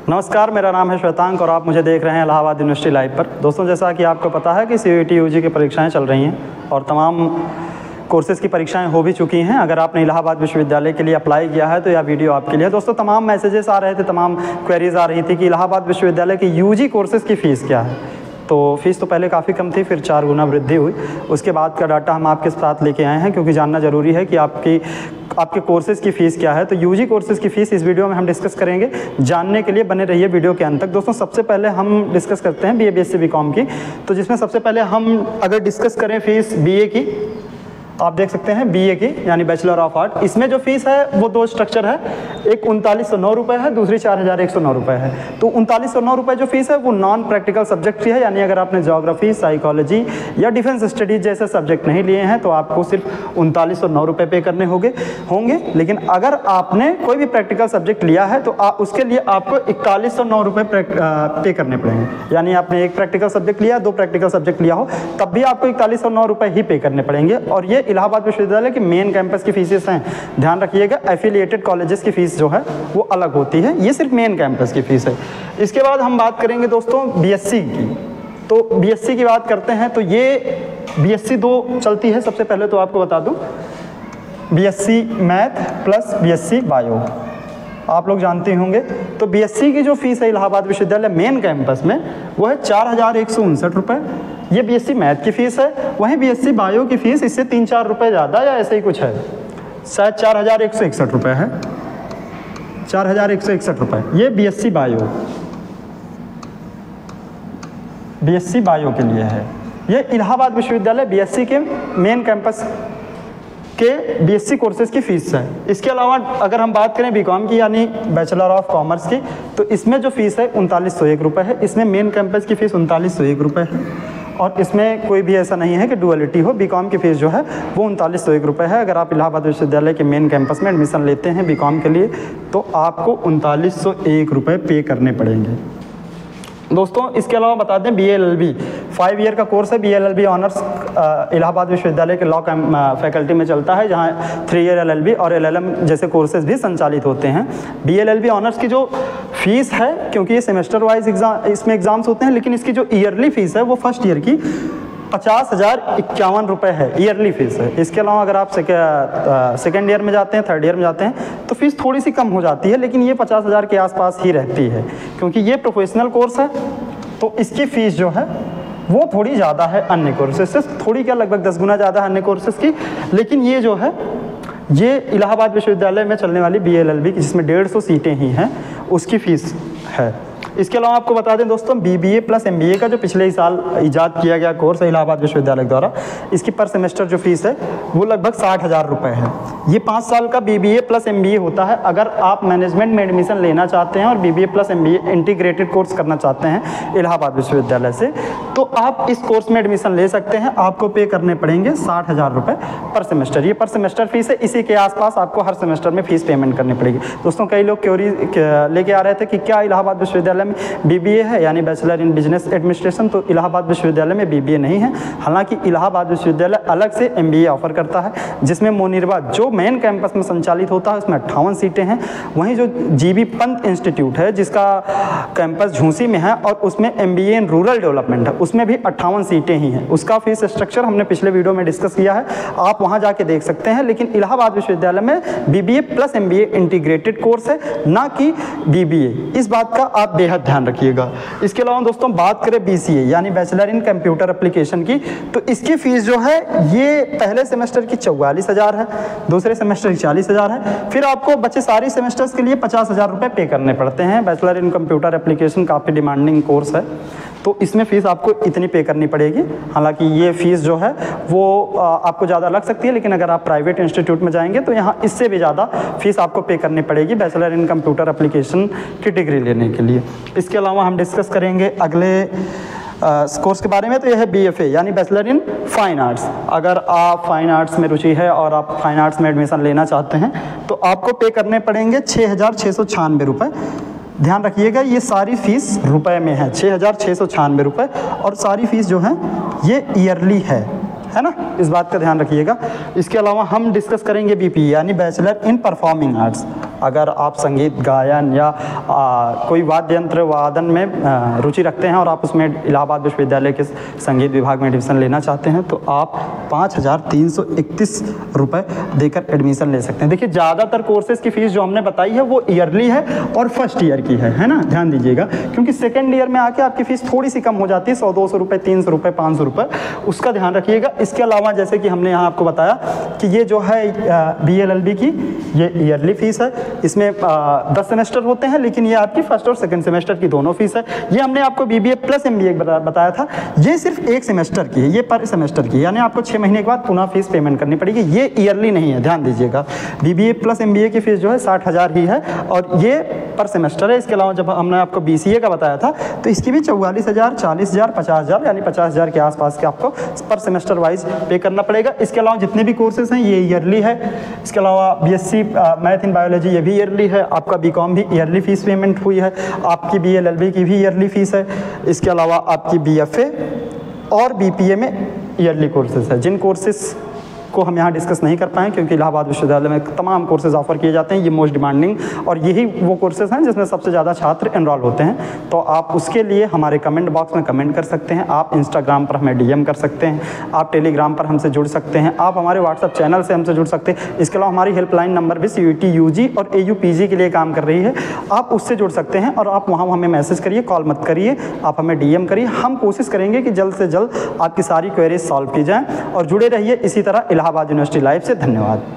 नमस्कार, मेरा नाम है श्वेतांक और आप मुझे देख रहे हैं इलाहाबाद यूनिवर्सिटी लाइव पर। दोस्तों, जैसा कि आपको पता है कि CUET UG की परीक्षाएं चल रही हैं और तमाम कोर्सेज़ की परीक्षाएं हो भी चुकी हैं। अगर आपने इलाहाबाद विश्वविद्यालय के लिए अप्लाई किया है तो यह वीडियो आपके लिए है। दोस्तों, तमाम मैसेजेस आ रहे थे, तमाम क्वेरीज आ रही थी कि इलाहाबाद विश्वविद्यालय की UG कोर्सेज़ की फ़ीस क्या है। तो फ़ीस तो पहले काफ़ी कम थी, फिर 4 गुना वृद्धि हुई। उसके बाद का डाटा हम आपके साथ लेके आए हैं, क्योंकि जानना ज़रूरी है कि आपके कोर्सेज़ की फ़ीस क्या है। तो UG कोर्सेज़ की फ़ीस इस वीडियो में हम डिस्कस करेंगे। जानने के लिए बने रहिए वीडियो के अंत तक। दोस्तों, सबसे पहले हम डिस्कस करते हैं BA BSc BCom की। तो जिसमें सबसे पहले हम अगर डिस्कस करें फ़ीस BA की, आप देख सकते हैं BA की यानी बैचलर ऑफ आर्ट। इसमें जो फीस है वो दो स्ट्रक्चर है, एक 3909 रुपये है, दूसरी 4109 रुपये है। तो 3909 रुपये जो फीस है वो नॉन प्रैक्टिकल सब्जेक्ट की है, यानी अगर आपने ज्योग्राफी, साइकोलॉजी या डिफेंस स्टडीज जैसे सब्जेक्ट नहीं लिए हैं तो आपको सिर्फ 3909 रुपये पे करने होंगे। लेकिन अगर आपने कोई भी प्रैक्टिकल सब्जेक्ट लिया है तो उसके लिए आपको 4109 रुपये पे करने पड़ेंगे। यानी आपने एक प्रैक्टिकल सब्जेक्ट लिया, 2 प्रैक्टिकल सब्जेक्ट लिया हो, तब भी आपको 4109 रुपये ही पे करने पड़ेंगे। और ये इलाहाबाद विश्वविद्यालय के मेन कैंपस की फीसेस हैं, ध्यान रखिएगा। एफिलिएटेड कॉलेजेस की फ़ीस जो है वो अलग होती है, ये सिर्फ मेन कैंपस की फ़ीस है। इसके बाद हम बात करेंगे दोस्तों BSc की। तो BSc की बात करते हैं तो ये BSc 2 चलती है। सबसे पहले तो आपको बता दूं, BSc math plus BSc bio आप लोग जानते होंगे। तो BSc की जो फीस है इलाहाबाद विश्वविद्यालय मेन कैंपस में वो है 4159 रुपये। ये BSc मैथ की फ़ीस है। वहीं BSc बायो की फ़ीस इससे 3-4 रुपये ज़्यादा या ऐसे ही कुछ है, शायद 4161 रुपये है, 4161 रुपये। ये BSc बायो के लिए है। ये इलाहाबाद विश्वविद्यालय BSc के मेन कैंपस के BSc कोर्सेज़ की फ़ीस है। इसके अलावा अगर हम बात करें BCom की यानी बैचलर ऑफ कॉमर्स की, तो इसमें जो फ़ीस है 3901 रुपये है। इसमें मेन कैंपस की फ़ीस 3901 रुपये है और इसमें कोई भी ऐसा नहीं है कि डुअलिटी हो। BCom की फ़ीस जो है वो 3901 रुपये है। अगर आप इलाहाबाद विश्वविद्यालय के मेन कैंपस में एडमिशन लेते हैं BCom के लिए तो आपको 3901 रुपये पे करने पड़ेंगे। दोस्तों, इसके अलावा बता दें BA LLB 5 ईयर का कोर्स है। BA LLB ऑनर्स इलाहाबाद विश्वविद्यालय के लॉ फैकल्टी में चलता है, जहां 3 ईयर LLB और LLM जैसे कोर्सेज भी संचालित होते हैं। BA LLB ऑनर्स की जो फीस है, क्योंकि ये सेमेस्टर वाइज इसमें एग्जाम्स होते हैं, लेकिन इसकी जो ईयरली फीस है वो फर्स्ट ईयर की 50,051 रुपये है, ईयरली फीस है। इसके अलावा अगर आप सेकेंड ईयर में जाते हैं, थर्ड ईयर में जाते हैं तो फीस थोड़ी सी कम हो जाती है, लेकिन ये 50,000 के आसपास ही रहती है। क्योंकि ये प्रोफेशनल कोर्स है तो इसकी फ़ीस जो है वो थोड़ी ज़्यादा है अन्य कोर्सेज से, थोड़ी क्या लगभग 10 गुना ज़्यादा है अन्य कोर्सेज की। लेकिन ये जो है ये इलाहाबाद विश्वविद्यालय में चलने वाली BA LLB की, जिसमें 150 सीटें ही हैं, उसकी फ़ीस है। इसके अलावा आपको बता दें दोस्तों, BBA प्लस MBA का जो पिछले ही साल ईजाद किया गया कोर्स है इलाहाबाद विश्वविद्यालय द्वारा, इसकी पर सेमेस्टर जो फीस है वो लगभग 60,000 रुपये है। ये 5 साल का BBA प्लस MBA होता है। अगर आप मैनेजमेंट में एडमिशन लेना चाहते हैं और BBA plus MBA integrated course करना चाहते हैं इलाहाबाद विश्वविद्यालय से, तो आप इस कोर्स में एडमिशन ले सकते हैं। आपको पे करने पड़ेंगे 60,000 रुपये पर सेमेस्टर। ये पर सेमेस्टर फीस है, इसी के आसपास आपको हर सेमेस्टर में फ़ीस पेमेंट करनी पड़ेगी। दोस्तों, कई लोग क्वेरी लेके आ रहे थे कि क्या इलाहाबाद विश्वविद्यालय में BBA है यानी बैचलर इन बिजनेस एडमिनिस्ट्रेशन। तो इलाहाबाद विश्वविद्यालय में BBA नहीं है। हालांकि इलाहाबाद विश्वविद्यालय अलग से MBA ऑफर करता है, जिसमें मोनिरबा जो मेन कैंपस में संचालित होता है उसमें 58 सीटें हैं। वहीं जो GB पंत इंस्टीट्यूट है जिसका कैंपस झूंसी में है और उसमें MBA इन रूरल डेवलपमेंट है, उसमें भी 58 सीटें ही हैं। उसका फीस स्ट्रक्चर हमने पिछले वीडियो में डिस्कस किया है, आप वहाँ जाके देख सकते हैं। लेकिन इलाहाबाद विश्वविद्यालय में BBA plus MBA integrated course है, ना कि BBA। इस बात का आप बेहद ध्यान रखिएगा। इसके अलावा दोस्तों बात करें BCA यानी बैचलर इन कंप्यूटर एप्लीकेशन की, तो इसकी फ़ीस जो है ये पहले सेमेस्टर की 44,000 है, दूसरे सेमेस्टर की 40,000 है। फिर आपको बचे सारी सेमेस्टर्स के लिए 50,000 रुपये पे करने पड़ते हैं। बैचलर इन कंप्यूटर एप्लीकेशन काफ़ी डिमांडिंग कोर्स है, तो इसमें फ़ीस आपको इतनी पे करनी पड़ेगी। हालांकि ये फ़ीस जो है वो आपको ज़्यादा लग सकती है, लेकिन अगर आप प्राइवेट इंस्टीट्यूट में जाएंगे तो यहाँ इससे भी ज़्यादा फ़ीस आपको पे करनी पड़ेगी बैचलर इन कंप्यूटर एप्लीकेशन की डिग्री लेने के लिए। इसके अलावा हम डिस्कस करेंगे अगले कोर्स के बारे में, तो यह है BFA यानी बैचलर इन फाइन आर्ट्स। अगर आप फाइन आर्ट्स में रुचि है और आप फाइन आर्ट्स में एडमिशन लेना चाहते हैं तो आपको पे करने पड़ेंगे 6,696 रुपये। ध्यान रखिएगा, ये सारी फीस रुपए में है, 6,696 रुपये, और सारी फीस जो है ये ईयरली है ना, इस बात का ध्यान रखिएगा। इसके अलावा हम डिस्कस करेंगे BPE यानी बैचलर इन परफॉर्मिंग आर्ट्स। अगर आप संगीत गायन या कोई वाद्य यंत्र वादन में रुचि रखते हैं और आप उसमें इलाहाबाद विश्वविद्यालय के संगीत विभाग में एडमिशन लेना चाहते हैं तो आप 5,331 रुपये देकर एडमिशन ले सकते हैं। देखिए ज़्यादातर कोर्सेज़ की फ़ीस जो हमने बताई है वो ईयरली है और फर्स्ट ईयर की है ना, ध्यान दीजिएगा, क्योंकि सेकेंड ईयर में आके आपकी फ़ीस थोड़ी सी कम हो जाती है, 100-200 रुपये, 300 रुपये, 500 रुपये, उसका ध्यान रखिएगा। इसके अलावा जैसे कि हमने यहाँ आपको बताया कि ये जो है BLLB की ये ईयरली फ़ीस है, इसमें 10 सेमेस्टर होते हैं, लेकिन ये आपकी फर्स्ट और सेकंड सेमेस्टर की दोनों फीस है। ये हमने आपको BBA प्लस MBA बताया था, ये सिर्फ एक सेमेस्टर की है, ये पर सेमेस्टर की, यानी आपको 6 महीने के बाद पुनः फीस पेमेंट करनी पड़ेगी, ये ईयरली नहीं है, ध्यान दीजिएगा। BBA प्लस MBA की फीस जो है 60,000 ही है और ये पर सेमेस्टर है। इसके अलावा जब हमने आपको BCA का बताया था तो इसकी भी 44,000, 40,000, 50,000 यानी 50,000 के आसपास के आपको पर सेमेस्टर वाइज पे करना पड़ेगा। इसके अलावा जितने भी कोर्सेज हैं ये ईयरली है। इसके अलावा BSc मैथ इन बायोलॉजी ये भी ईयरली है, आपका BCom भी ईयरली फीस पेमेंट हुई है, आपकी BLLB की भी ईयरली फीस है। इसके अलावा आपकी BFA और BPA में ईयरली कोर्सेज है। जिन कोर्सेज को हम यहाँ डिस्कस नहीं कर पाएँ क्योंकि इलाहाबाद विश्वविद्यालय में तमाम कोर्सेज ऑफर किए जाते हैं, ये मोस्ट डिमांडिंग और यही वो कोर्सेज हैं जिसमें सबसे ज़्यादा छात्र एनरोल होते हैं। तो आप उसके लिए हमारे कमेंट बॉक्स में कमेंट कर सकते हैं, आप इंस्टाग्राम पर हमें DM कर सकते हैं, आप टेलीग्राम पर हमसे जुड़ सकते हैं, आप हमारे व्हाट्सअप चैनल से हमसे जुड़ सकते हैं। इसके अलावा हमारी हेल्पलाइन नंबर भी CUET UG और AU PG के लिए काम कर रही है, आप उससे जुड़ सकते हैं और आप वहाँ हमें मैसेज करिए, कॉल मत करिए, आप हमें DM करिए। हम कोशिश करेंगे कि जल्द से जल्द आपकी सारी क्वेरीज सॉल्व की जाएँ और जुड़े रहिए इसी तरह इलाहाबाद यूनिवर्सिटी लाइव से। धन्यवाद।